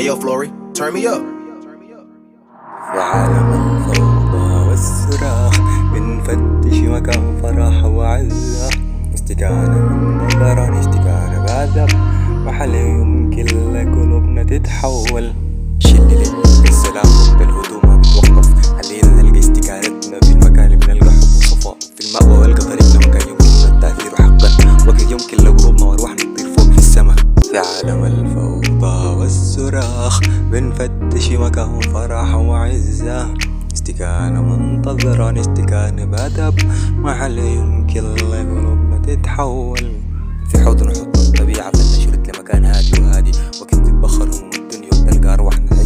yo, Flory, turn me up. في عالم الفوضى والصراخ بنفتش مكان فرح وعزة، استكانة من نظرة استكانة بأدب، محل يمكن لقلوبنا تتحول. شلل السلام وقت الهدوء ما بتوقف، علينا نلقى استكانتنا في المكان اللي بنلقى حب وصفاء، في المأوى والقى طريقنا مكان يمكن التأثير حقا، وقت يمكن لقلوبنا وأرواحنا تطير فوق في السما. في عالم الفوضى والصراخ بنفتش مكان فرح وعزة، استكانة منتظرة استكانة بأدب، محل يمكن لقلوبنا تتحول. في حوض نحط الطبيعة فلنشرد لمكان هادي وهادي، وقت تتبخر هموم الدنيا وتلقى أرواحنا